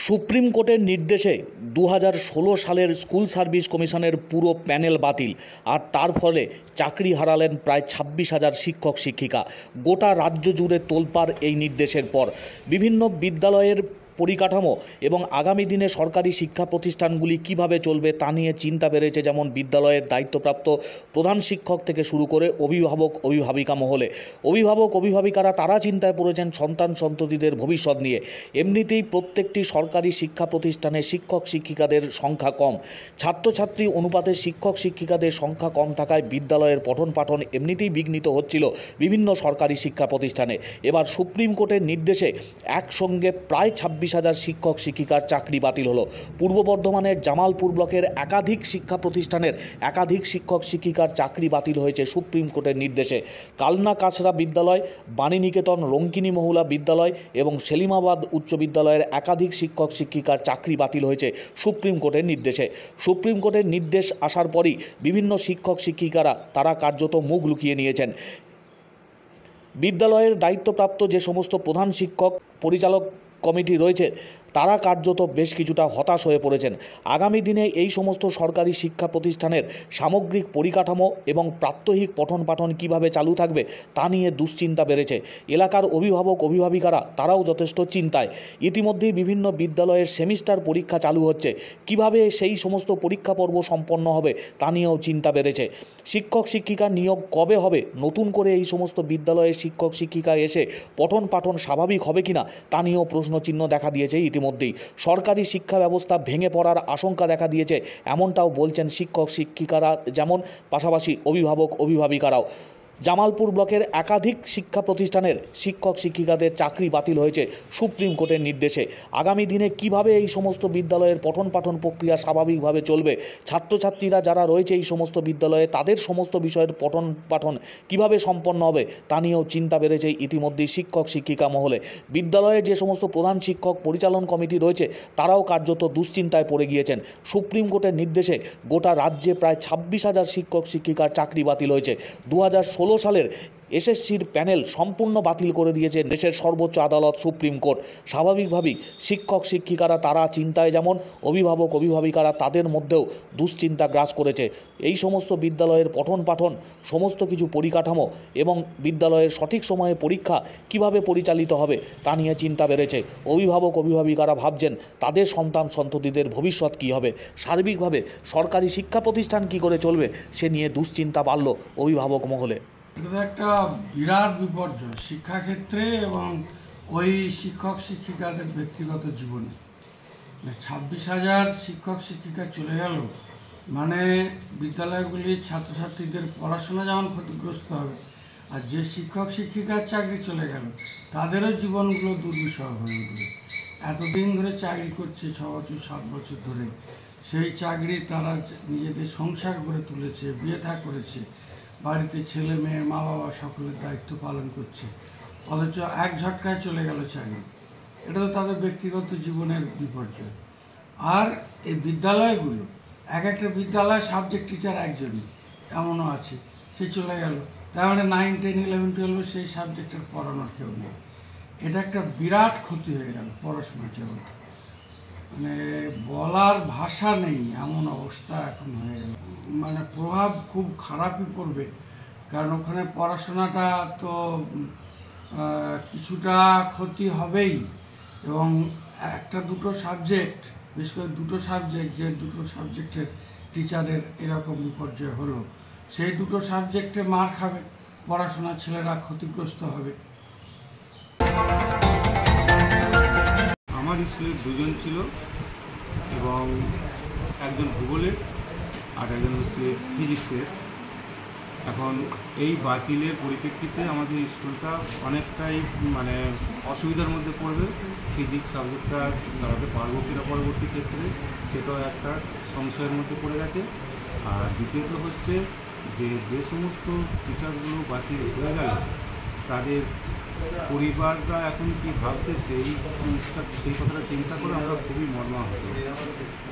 Supreme কোর্টের নির্দেশে 2016 সালের স্কুল সার্ভিস কমিশনের পুরো প্যানেল বাতিল, আর তার ফলে চাকরি হারালেন প্রায় 26,000 শিক্ষক শিক্ষিকা। গোটা রাজ্য জুড়ে তোলপাড় এই নির্দেশের পর। বিভিন্ন বিদ্যালয়ের পরিকাঠামো এবং আগামী দিনে সরকারি শিক্ষা প্রতিষ্ঠানগুলি কিভাবে চলবে তা নিয়ে চিন্তা বেড়েছে, যেমন বিদ্যালয়ের দায়িত্বপ্রাপ্ত প্রধান শিক্ষক থেকে শুরু করে অভিভাবক অভিভাবিকা মহলে। অভিভাবক অভিভাবিকারা তারা চিন্তায় পড়েছেন সন্তান সন্ততিদের ভবিষ্যৎ নিয়ে। এমনিতেই প্রত্যেকটি সরকারি শিক্ষা প্রতিষ্ঠানে শিক্ষক শিক্ষিকাদের সংখ্যা কম, ছাত্রছাত্রী অনুপাতে শিক্ষক শিক্ষিকাদের সংখ্যা কম থাকায় বিদ্যালয়ের পঠন পাঠন এমনিতেই বিঘ্নিত হচ্ছিল বিভিন্ন সরকারি শিক্ষা প্রতিষ্ঠানে। এবার সুপ্রিম কোর্টের নির্দেশে একসঙ্গে প্রায় 26,000 শিক্ষক শিক্ষিকার চাকরি বাতিল হলো। পূর্ব বর্ধমানের জামালপুর ব্লকের একাধিক শিক্ষা প্রতিষ্ঠানের একাধিক শিক্ষক শিক্ষিকার চাকরি বাতিল হয়েছে সুপ্রিম কোর্টের নির্দেশে। কালনা কাছড়া বিদ্যালয়, বাণীনিকেতন রঙ্কিনী মহিলা বিদ্যালয় এবং সেলিমাবাদ উচ্চ বিদ্যালয়ের একাধিক শিক্ষক শিক্ষিকার চাকরি বাতিল হয়েছে সুপ্রিম কোর্টের নির্দেশে। সুপ্রিম কোর্টের নির্দেশ আসার পরই বিভিন্ন শিক্ষক শিক্ষিকারা তারা কার্যত মুখ লুকিয়ে নিয়েছেন। বিদ্যালয়ের দায়িত্বপ্রাপ্ত যে সমস্ত প্রধান শিক্ষক পরিচালক কমিটি রয়েছে তারা কার্যত বেশ কিছুটা হতাশ হয়ে পড়েছেন। আগামী দিনে এই সমস্ত সরকারি শিক্ষা প্রতিষ্ঠানের সামগ্রিক পরিকাঠামো এবং প্রাত্যহিক পঠন পাঠন কীভাবে চালু থাকবে তা নিয়ে দুশ্চিন্তা বেড়েছে। এলাকার অভিভাবক অভিভাবিকারা তারাও যথেষ্ট চিন্তায়। ইতিমধ্যেই বিভিন্ন বিদ্যালয়ের সেমিস্টার পরীক্ষা চালু হচ্ছে, কিভাবে সেই সমস্ত পরীক্ষা পর্ব সম্পন্ন হবে তা নিয়েও চিন্তা বেড়েছে। শিক্ষক শিক্ষিকা নিয়োগ কবে হবে, নতুন করে এই সমস্ত বিদ্যালয়ের শিক্ষক শিক্ষিকা এসে পঠন পাঠন স্বাভাবিক হবে কিনা তা নিয়েও প্রশ্নচিহ্ন দেখা দিয়েছে। ইতিমধ্যেই সরকারি শিক্ষা ব্যবস্থা ভেঙে পড়ার আশঙ্কা দেখা দিয়েছে, এমনটাও বলছেন শিক্ষক শিক্ষিকারা, যেমন পাশাপাশি অভিভাবক অভিভাবিকারাও। জামালপুর ব্লকের একাধিক শিক্ষা প্রতিষ্ঠানের শিক্ষক শিক্ষিকাদের চাকরি বাতিল হয়েছে সুপ্রিম কোর্টের নির্দেশে। আগামী দিনে কিভাবে এই সমস্ত বিদ্যালয়ের পঠন পাঠন প্রক্রিয়া স্বাভাবিকভাবে চলবে, ছাত্রছাত্রীরা যারা রয়েছে এই সমস্ত বিদ্যালয়ে তাদের সমস্ত বিষয়ের পঠন পাঠন কিভাবে সম্পন্ন হবে তা নিয়েও চিন্তা বেড়েছে ইতিমধ্যেই শিক্ষক শিক্ষিকা মহলে। বিদ্যালয়ে যে সমস্ত প্রধান শিক্ষক পরিচালন কমিটি রয়েছে তারাও কার্যত দুশ্চিন্তায় পড়ে গিয়েছেন। সুপ্রিম কোর্টের নির্দেশে গোটা রাজ্যে প্রায় 26,000 শিক্ষক শিক্ষিকার চাকরি বাতিল হয়েছে। 2016 সালের এসএসসির প্যানেল সম্পূর্ণ বাতিল করে দিয়েছে দেশের সর্বোচ্চ আদালত সুপ্রিম কোর্ট। স্বাভাবিকভাবেই শিক্ষক শিক্ষিকারা তারা চিন্তায়, যেমন অভিভাবক অভিভাবিকারা তাদের মধ্যেও দুশ্চিন্তা গ্রাস করেছে। এই সমস্ত বিদ্যালয়ের পঠন পাঠন, সমস্ত কিছু পরিকাঠামো এবং বিদ্যালয়ের সঠিক সময়ে পরীক্ষা কিভাবে পরিচালিত হবে তা নিয়ে চিন্তা বেড়েছে। অভিভাবক অভিভাবিকারা ভাবছেন তাদের সন্তান সন্ততিদের ভবিষ্যৎ কী হবে, সার্বিকভাবে সরকারি শিক্ষা প্রতিষ্ঠান কী করে চলবে সে নিয়ে দুশ্চিন্তা বাড়ল অভিভাবক মহলে। এটা একটা বিরাট বিপর্যয় শিক্ষাক্ষেত্রে এবং ওই শিক্ষক শিক্ষিকাদের ব্যক্তিগত জীবনে। 26,000 শিক্ষক শিক্ষিকা চলে গেল মানে বিদ্যালয়গুলির ছাত্রছাত্রীদের পড়াশোনা যেমন ক্ষতিগ্রস্ত হবে, আর যে শিক্ষক শিক্ষিকার চাকরি চলে গেল তাদেরও জীবনগুলো দুর্বিষহ হয়ে উঠবে। এতদিন ধরে চাকরি করছে, 6 বছর 7 বছর ধরে, সেই চাকরি তারা নিজেদের সংসার গড়ে তুলেছে, বিয়ে থা করেছে, বাড়িতে ছেলে মেয়ে মা বাবা সকলের দায়িত্ব পালন করছে, অথচ এক ঝটকায় চলে গেল চাকরি। এটা তো তাদের ব্যক্তিগত জীবনের বিপর্যয়। আর এই বিদ্যালয়গুলো, এক একটা বিদ্যালয় সাবজেক্ট টিচার একজনই, এমনও আছে, সে চলে গেল, তার মানে 9, 10, 11, 12 সেই সাবজেক্টের পড়ানোর কেউ নেই। এটা একটা বিরাট ক্ষতি হয়ে গেল পড়াশোনার জগতে, মানে বলার ভাষা নেই এমন অবস্থা এখন হয়ে গেল। মানে প্রভাব খুব খারাপই পড়বে, কারণ ওখানে পড়াশোনাটা তো কিছুটা ক্ষতি হবেই, এবং একটা দুটো সাবজেক্ট, বিশেষ করে দুটো সাবজেক্ট, যে দুটো সাবজেক্টের টিচারের এরকম বিপর্যয় হলো, সেই দুটো সাবজেক্টে মার খাবে, পড়াশোনার ছেলেরা ক্ষতিগ্রস্ত হবে। আমার স্কুলে 2 জন ছিল, এবং একজন ভূগোলের আর একজন হচ্ছে ফিজিক্সের। এখন এই বাতিলের পরিপ্রেক্ষিতে আমাদের স্কুলটা অনেকটাই মানে অসুবিধার মধ্যে পড়বে। ফিজিক্স সাবজেক্টটা চালাতে পারবো কিনা পরবর্তী ক্ষেত্রে সেটাও একটা সংশয়ের মধ্যে পড়ে গেছে। আর দ্বিতীয়ত হচ্ছে যে সমস্ত টিচারগুলো বাতিল হয়ে গেল তাদের পরিবাররা এখন কি ভাবছে সেই কথাটা চিন্তা করে আমরা খুবই মর্মাহত।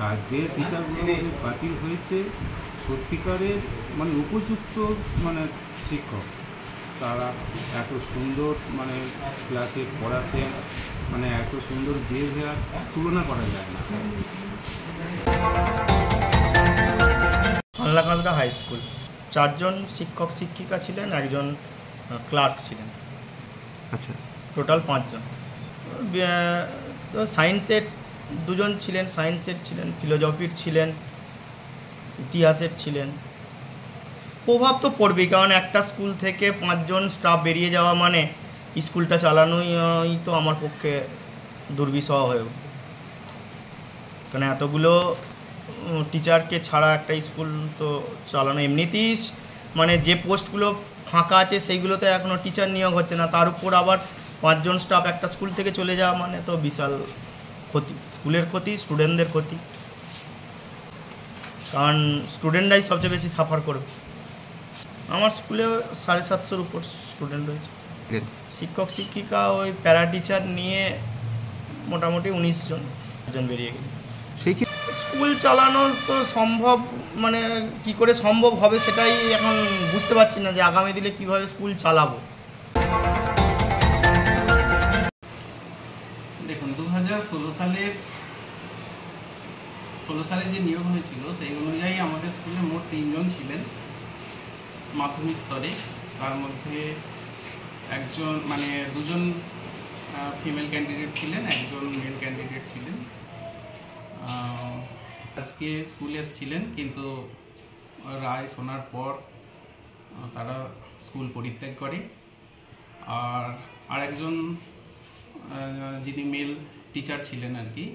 আর যে টিচারগুলো আমাদের বাতিল হয়েছে সত্যিকারের মানে উপযুক্ত মানে শিক্ষক, তারা এত সুন্দর মানে ক্লাসে পড়াতেন, মানে এত সুন্দর বিহেভিয়ার তুলনা করা যায় না। কানলাকান্দা হাই স্কুল 4 জন শিক্ষক শিক্ষিকা ছিলেন, একজন ক্লার্ক ছিলেন, আচ্ছা, টোটাল 5 জন। তো সায়েন্সের 2 জন ছিলেন, সায়েন্সের ছিলেন, ফিলোজফির ছিলেন, ইতিহাসের ছিলেন। প্রভাব তো পড়বেই, কারণ একটা স্কুল থেকে 5 জন স্টাফ বেরিয়ে যাওয়া মানে স্কুলটা চালানোই তো আমার পক্ষে দুর্বিষহ হয়ে উঠবে। কারণ এতগুলো টিচারকে ছাড়া একটা স্কুল তো চালানো এমনিতেই মানে যে পোস্টগুলো ফাঁকা আছে সেইগুলোতে এখনও টিচার নিয়োগ হচ্ছে না, তার উপর আবার 5 জন স্টাফ একটা স্কুল থেকে চলে যাওয়া মানে তো বিশাল ক্ষতি, স্কুলের ক্ষতি, স্টুডেন্টদের ক্ষতি। কারণ স্টুডেন্টরাই সবচেয়ে বেশি সাফার করবে। আমার স্কুলে 750-এর উপর স্টুডেন্ট রয়েছে। শিক্ষক শিক্ষিকা ওই প্যারা টিচার নিয়ে মোটামুটি 19 জন বেরিয়ে গেছে। সেই স্কুল চালানো তো সম্ভব, মানে কি করে সম্ভব হবে সেটাই এখন বুঝতে পারছি না, যে আগামী দিনে কীভাবে স্কুল চালাবো। দেখুন 2016 সালে যে নিয়োগ হয়েছিল সেই অনুযায়ী আমাদের স্কুলে মোট 3 জন ছিলেন মাধ্যমিক স্তরে। তার মধ্যে একজন মানে 2 জন ফিমেল ক্যান্ডিডেট ছিলেন, একজন মেল ক্যান্ডিডেট ছিলেন। আজকে স্কুলে এসেছিলেন, কিন্তু রায় শোনার পর তারা স্কুল পরিত্যাগ করে। আর আরেকজন যিনি মেল টিচার ছিলেন আর কি,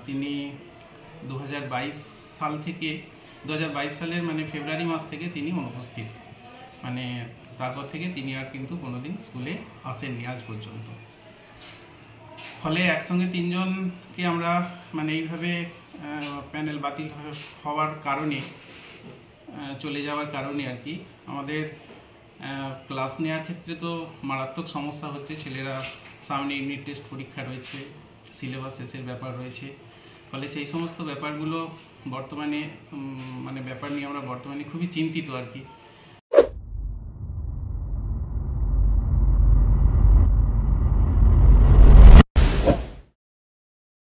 তিনি 2022 সালের মানে ফেব্রুয়ারি মাস থেকে তিনি অনুপস্থিত, মানে তারপর থেকে তিনি আর কিন্তু কোনোদিন স্কুলে আসেননি আজ পর্যন্ত। ফলে একসঙ্গে 3 জনকে আমরা মানে এইভাবে প্যানেল বাতিল হওয়ার কারণে, চলে যাওয়ার কারণে আর কি আমাদের ক্লাস নেওয়ার ক্ষেত্রে তো মারাত্মক সমস্যা হচ্ছে। ছেলেরা সামনে ইউনিট টেস্ট পরীক্ষা রয়েছে, সিলেবাস শেষের ব্যাপার রয়েছে। ফলে সেই সমস্ত ব্যাপারগুলো বর্তমানে মানে ব্যাপার নিয়ে আমরা বর্তমানে খুবই চিন্তিত আর কি।